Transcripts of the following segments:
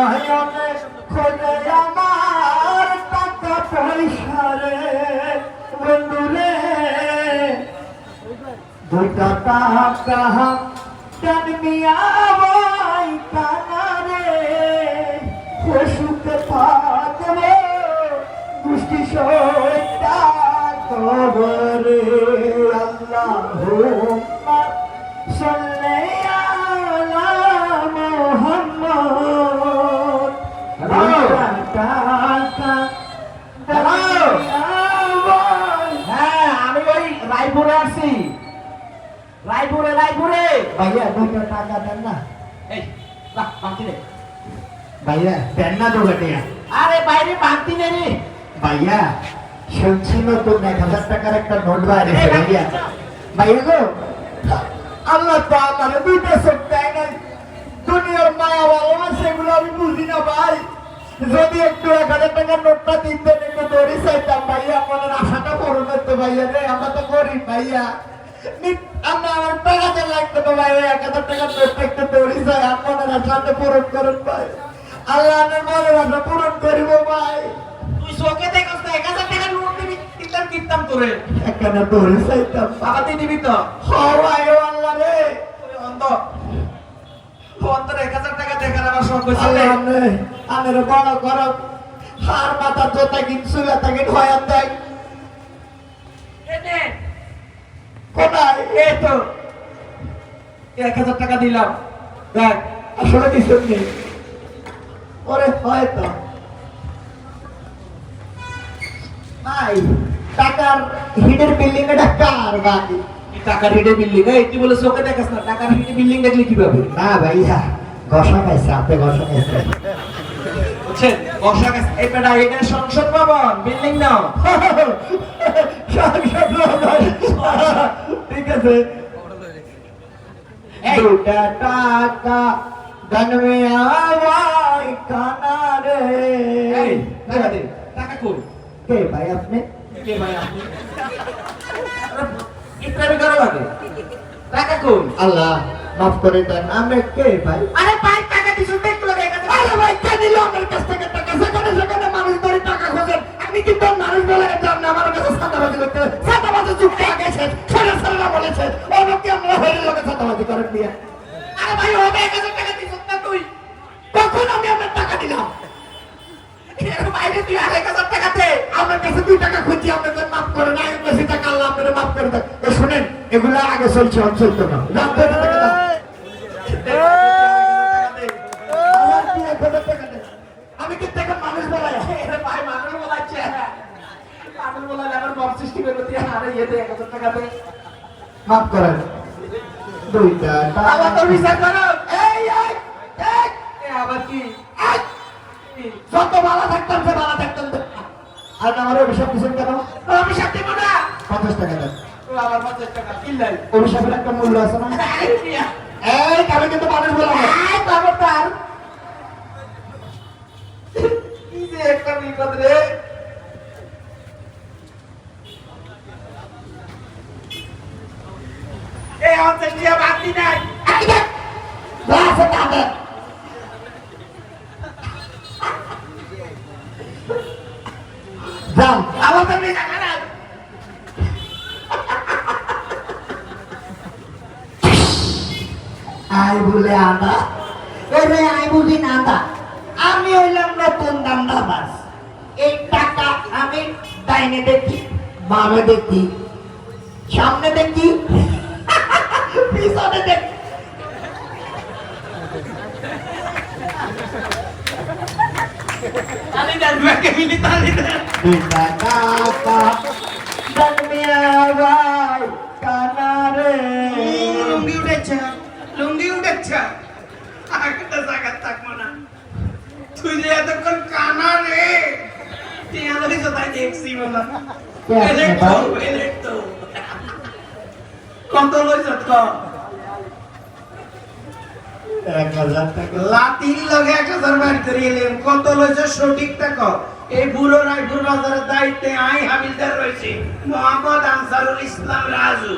নয়নে খোঁজে আমার টাকা পয়সা রে বন্ধুরে দুইটা টাকা টান মিয়া ভাই কানারে পশুকে থাকবে দুষ্টি সইটা কবরে আল্লাহুম্মা সাল্লি আলা মুহাম্মদ হ্যাঁ আমি ওই রায়পুরে আসছি রায়পুরে ভাইয়া দুইটা টাকা দেন না এই না বাকি রে ভাইয়া দেন না দোকানে আরে বাইরে বাকি নে রে ভাইয়া শুনছি নতুন 1000 টাকার একটা নোট বাইরে ভাইয়া ভাইয়া গো আল্লাহ তো আমার দুইটা চোখ দেয় নাই দুনিয়ার মায়া ভালোবাসা এগুলো আমি বুঝি না ভাই যদি একটু 1000 টাকার নোটটা দিতেন একটু দড়ি চাইতাম ভাইয়া আপনার আশাটা পূরণ হতো ভাইয়া রে আমরা তো গরিব ভাইয়া আমরা আমার টাকাতে লাগতো না ভাই 1000 টাকার নোটটা একটু দড়ি চাই আপনার আশাটা পূরণ করেন ভাই আল্লাহ আমার মনের আশা পূরণ করিব ভাই তুই চোখে দেখছ না 1000 টাকা নোট দিবি কিনতাম তোরে একখানা দড়ি চাইতাম বাবা তুই দিবি তো ভাই ও আল্লাহ রে তুই অন্তর 1000 টাকা দেখার আমার শখ হয়েছে আল্লাহ আমের বড় করো হার মাথা জোতা কিনছু তাকে ভয়ান দেয় এনে কোথায় এই তো 1000 টাকা দিলাম দেখ আসলে কিছু নেই ওরে হয়তো ভাই টাকার হিডের বিল্ডিং এটা কার বাকি টাকার হিডে বিল্ডিং এই তুই বলে চোখে দেখাস না টাকার হিডে বিল্ডিং দেখলি কিভাবে না ভাইয়া ঘষা খাইছে আপনি ঘষা খাইছে বুঝছেন বর্ষা গাছ এই পেটা এটা সংসদ ভবন বিল্ডিং নাও ঠিক আছে দুটা টাকা দানবে আওয়াই কানারে এই টাকা দে টাকা কই কে ভাই আপনি কে ভাই আপনি ইত্রাবি করা লাগে টাকা কই আল্লাহ মাফ করে দেন আমরা কে ভাই আরে ভাই টাকা দিছো দেখতে লাগে আরে ভাই কে দিল আমার কাছ থেকে টাকা সেখানে মানুষ ধরে টাকা খোঁজেন আমি কি তোর মানুষ বলে যাব না আমার কাছে সাদাবাজি করতে সাদাবাজি যুক্ত আগেছে সরাসরি বলেছে ওকে আমরা হয়ে লোকে সাদাবাজি করেন দিয়ে আরে ভাই হবে 1000 টাকা দিছো না তুই তখন আমি আপনার টাকা দিলাম এর বাইরে তুই 1000 টাকা দে আমার কাছে 2 টাকা খুঁজি আপনাকে মাফ করে না আমি বেশি টাকা আল্লাহ আপনাকে মাফ করে দেন শুনেন এগুলা আগে চলছে চলতো না রাখতে টাকা দাও আমি কি টাকা মানুষ বলাই ভাই মানুষ বলাচ্ছে মানুষ বলালে আবার বড় সৃষ্টি করে দিয়ে আরে ইয়েতে 1000 টাকা দে মাফ করেন 2টা আবার তোর বিচার করো এই আবার কি যত ভালো থাকতাম সে ভালো থাকতাম আর আমার অভিশাপ দিচ্ছেন কেন অভিশাপ দিব না 50 টাকা দেন আবার 50 টাকা কিনলাই অভিশাপের একটা মূল্য আছে না এই আমি কিন্তু মানুষ বললাম খবরদার কি যে একটা বিপদ রে এই অঞ্চল দিয়ে বাতি নাই আছে টাকা যান আবার তো টাকা নাই আই বলে আদা এরে আই বুঝি না আদা আমি হইলাম নতুন দান্দাবাজ এই টাকা আমি ডাইনে দেখি বামে দেখি সামনে দেখি পিছনে দেখি তালি দেন ব্যাকে মিলি তালি দেন দুটা টাকা দানমিয়া ভাই কানারে লুঙ্গি উঠেছে একটা জায়গা থাকবো না তুই যে এতক্ষণ কানা রে টিয়া লইছো তাই দেখছি বলা এলেক্টো কত লইছ কম 1000 টাকা লাতির লগে 1000 বার করিলেম কত লইছ সঠিকটা ক এই বুড়ো রায়পুর বাজারের দায়িত্বে আই হাবিলদার রয়েছে মোহাম্মদ আনসারুল ইসলাম রাজু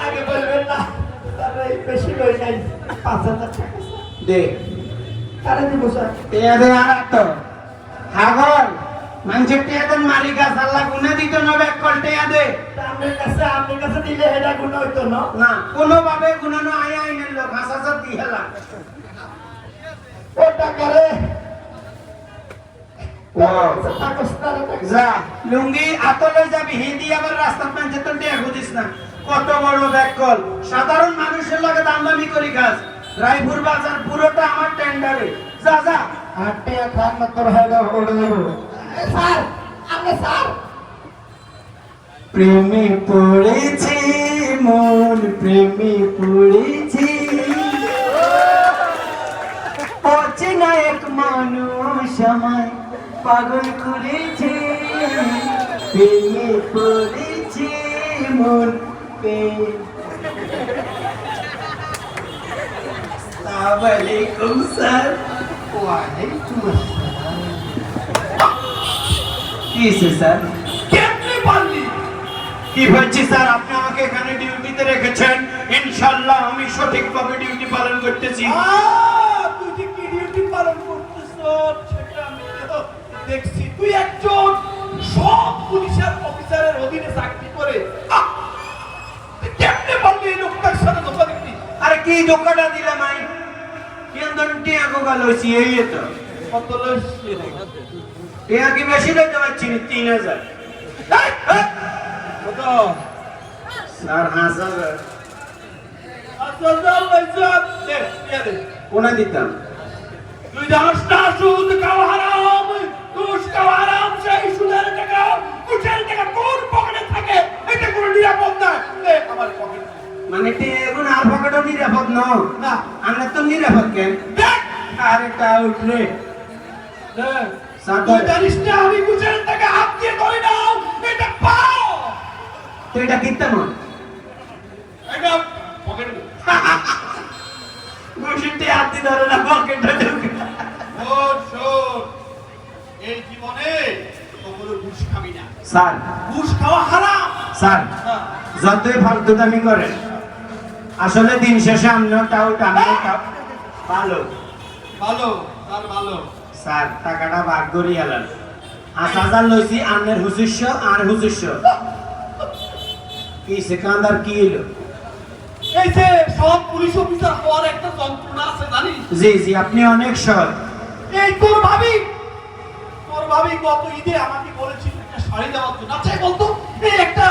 আগে বলবেন না তাহলে বেশি লই নাই 5000 টাকা দে কারে দিব স্যার? টিয়া দে আর তো হাগল মানুষের টিয়া দেন মালিক আছে আল্লাহ গুনা দিত না ব্যাক কল টিয়া দে আপনার কাছে দিলে এটা গুণ হইতো না। না কোনোভাবে গুনানো আয় আইনের লোক হাসাসার দিয়ে হেলা ও টাকারে যা লুঙ্গি আতলে যাবি হিন্দি আবার রাস্তা পাঞ্চে তো টিয়া খুঁজিস না কত বড় ব্যাক কল সাধারণ মানুষের লগে দামদামি করি কাজ রায়পুর বাজার পুরোটা আমার টেন্ডারে যা যা আটে খান না তোর হয়তো ওড়ে দেব। স্যার আপনি স্যার প্রেমে পড়েছি মন প্রেমে পড়েছি অচেনা এক মানুষ আমায় পাগল করেছে প্রেমে পড়েছি মন আসসালামু স্যার ওয়ালাইকুম আসসালাম। কি হয়েছে স্যার কেমনে পারলি? কি বলছি স্যার আপনি আমাকে এখানে ডিউটিতে রেখেছেন ইনশাআল্লাহ আমি সঠিকভাবে ডিউটি পালন করতেছি তুই যে কি ডিউটি পালন করতেছ সেটা আমি তো দেখছি। তুই একজন সব পুলিশের অফিসারের অধীনে চাকরি করে তুই কেমনে পারলি এই লোকটার সাথে ধোকা দিবি? আরে কি ধোকাটা দিলাম আই কি আন্দোলন টিয়া গোগাল হয়েছি এই তো কত লইছি টিয়া কি বেশি দিতে পারছি না 3000 কত? স্যার 5000 আসল লইছাম দে দে। কোনা দিতাম তুই জানিস না সুদ খাওয়া হারাম, ঘুষ খাওয়া হারাম, সেই সুদের টাকা ঘুষের টাকা কোন পকেটে থাকে এটা কোনো নিরাপদ না। দে আমার পকেটে মানে টিয়া এখন আর পকেটও নিরাপদ ন না। আমরা তো নিরাপদ কেন দেখ আরে তা উঠলে দে। স্যার তুই জানিস না আমি ঘুষের টাকা হাত দিয়ে ধরে নাও এটা পাও তো এটা কিনতে মন এটা পকেটে ঘুষিতে হাত দিয়ে ধরে না পকেটে ঢুকে শোন শোন এই জীবনে কখনো ঘুষ খাবি না। স্যার ঘুষ খাওয়া হারাম। স্যার যতই ফালতুদামি করেন আসলে দিন শেষে আমিও তাও আমিও তাও ভালো ভালো তার ভালো। স্যার টাকাটা ভাগ করি এলাম 5000 লইছি আনের হুজুরশ আর হুজুরশ কি সেকান্দার কি হলো এই যে সব পুলিশ অফিসার হওয়ার একটা যন্ত্রণা আছে জানিস? জি জি আপনি অনেক সৎ এই তোর ভাবি গত ঈদে আমাকে বলেছিল একটা শাড়ি দেওয়ার জন্য। আচ্ছা বলতো এই একটা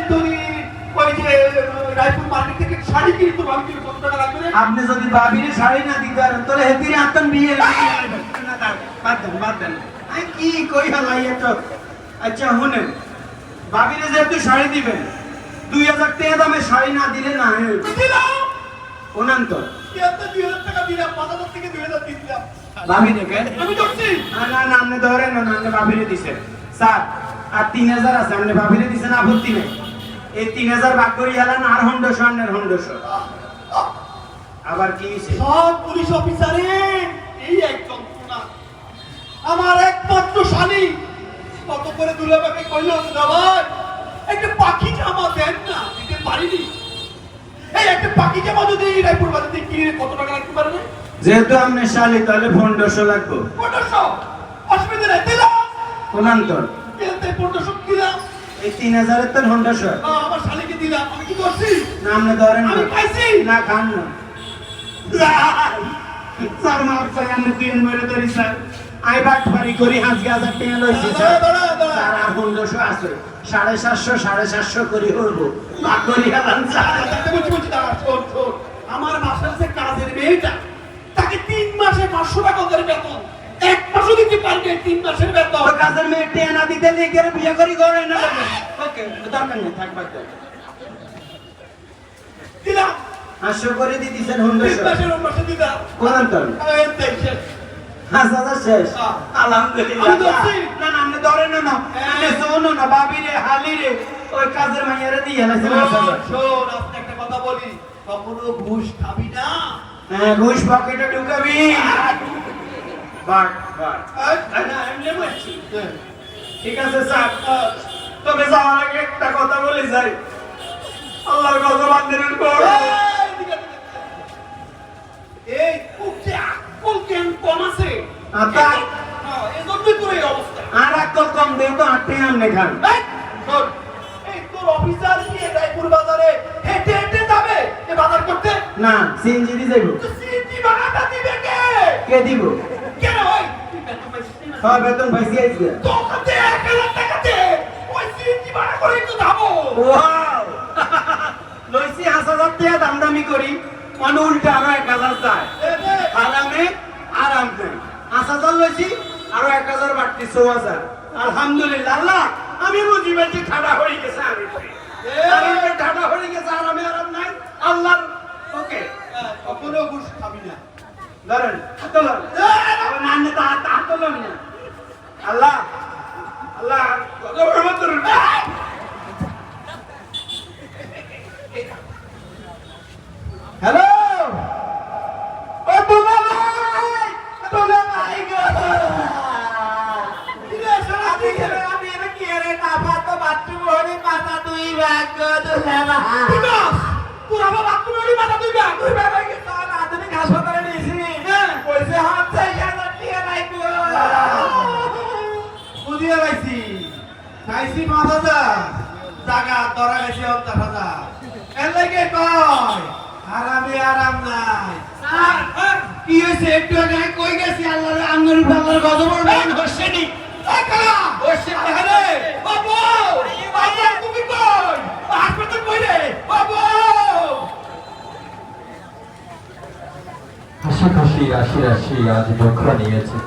তুই ওই যে রায়পুর মার্কেট থেকে শাড়ি কিনে তোর ভাবি কিনে কত টাকা লাগবে রে? আপনি যদি বাবিরে শাড়ি না দিতে পারেন তাহলে হেতির আত্মন বিয়ে না বাদ দেন আই কি কই হালাই তো আচ্ছা শুনেন বাবিরে যেহেতু শাড়ি দিবেন 2000 টাকা দামে শাড়ি না দিলে না দিলাম অনন্ত 2000 টাকা দিলাম 5000 থেকে 2000 দিলাম। ভাবি দেখেন আমি ধরছি না না আপনি ধরেন না আপনি ভাবিরে দিছেন স্যার আর 3000 আছে আপনি ভাবিরে দিছেন আপত্তি নেই এই 3000 ভাগ করি হেলান আর 100 আনের 100 আবার কি হইছে সব পুলিশ অফিসারের এই এক যন্ত্রণা। আমার একমাত্র শালী কত করে দুলাভাবে কইল না ভাই একটা পাখি জামা দেন না দিতে পারিনি। এই একটা পাখি জামা যদি রায়পুর বাজারে কিনে কত টাকা লাগতে পারবে? যেহেতু আপনি শালি তাহলে 1500 লাগবে 1500 অসুবিধা নেই দিলাম। কোনান্তর কিনতে 1500 দিলাম। এই 3000 এর তো 100 আমার শালীকে দিলাম। আমি কি করছি? না আপনি ধরেন আমি খাইছি। না খান না স্যার মাফ করে আমি দিন মেরে ধরি স্যার আই বাটপারি করি 5000 টাকা লইছি স্যার স্যার আর 100 আছে 750 করি হইব ভাগ করি হেলান স্যার বলছি দাঁড়া শোন শোন আমার বাসার যে কাজের মেয়েটা তাকে 3 মাসে 500 টাকা করে বেতন 1 মাসও দিতে পারবে 3 মাসের বেতন। তো কাজের মেয়ে টিয়া না দিতে লিখে বিয়ে করি করে না ওকে দরকার নেই থাকবা তো দিলাম 500 করে দিতেছেন 3 100 মাসের 1 মাসে দিলাম। কোনান্তর এই দেখছেন 5000 শেষ আলহামদুলিল্লাহ আমি ধরছি। না না আপনি ধরেন না আপনি শোনো না ভাবি রে হালি রে ওই কাজের মাইয়ারে দিয়ে হেলাইছেন 5000 শোন আপনি একটা কথা বলি কখনো ঘুষ খাবি না। হ্যাঁ ঘুষ পকেটে ঢুকাবি বাট বাট না এমনি বলছি ঠিক আছে স্যার তবে যাওয়ার আগে একটা কথা বলে যাই আল্লাহর কসম আপনাদের উপর এই খুব যে আতা এই জন্যই তোর এই অবস্থা। আর এক কম দেই তো আটে আমনে খান এই, শোন, এই তোর অফিসার নিয়ে রায়পুর বাজারে হেঁটে হেঁটে যাবে এ বাজার করতে? না সিএনজি দি যাইবো তো সিএনজি ভাড়াটা দিবে কে? কে দিব কেন ওই? তুই বেতন পাইছিস না? সব বেতন পাইছি আইছি তোর কাছে 1000 টাকা দে, ওই সিএনজি ভাড়া করে একটু যাবো। ওয়াও লইছি 5000 টাকা দামদামি করি মানে উল্টা আরো 1000 যায় এ নে, আরামে আরাম নেই 5000 লইছি আরো 1000 বাড়তি 6000 আলহামদুলিল্লাহ আল্লাহ আমি বুঝি বেশি ঠাডা হয়ে গেছে আমি আমি ঠাডা হয়ে গেছে আরামে আরাম নাই আল্লাহ ওকে কখনো ঘুষ খাবি না। ধরেন তোলেন আবার নান্নে তা হাত তোলেন না আল্লাহ আল্লাহ কত বড় তোলেন হ্যালো ও দুলা ভাই গো কিরে শালা তুই কেন? আমি এটা কি রে না তো বাথরুম হরি মাথা দুই ভাগ গো দুলা ভাই কি বস? তোর আবার বাথরুমেরই মাথা তুই ব্যাগ। তুই বেড়া কি তো আধুনিক হাসপাতালে নিয়েছি হ্যাঁ। কইছে হাত চাই হাজার টিয়া নাই গো বুঝিয়ে পাইছি। খাইছি 5000, জাগা ধরা গেছে 50,000। এর লাগে কয়, আরামে আরাম নাই। কি হয়েছে একটু আগে আমি কই গেছি আল্লাহর আঙ্গুল পাল্লার গজবর বান হসেনি। এই কালা, হসে আরে বাবু, বাবু তুমি কই? হাসপাতাল কই রে? বাবু! হাসি খুশি রাশি রাশি আজ দুঃখ নিয়েছে